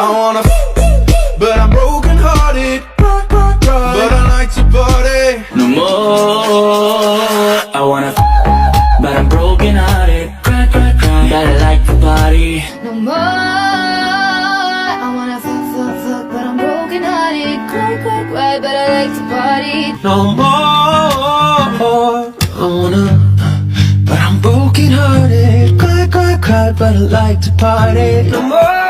I wanna but I'm broken hearted. But I like to party. No more. I wanna, but I'm broken hearted. Cry, cry, cry. But I like to party. No more. I wanna fuck, but I'm broken hearted. Cry, cry, cry, but I like to party. No more. I wanna, but I'm broken hearted. Cry, cry, cry, but I like to party. No more.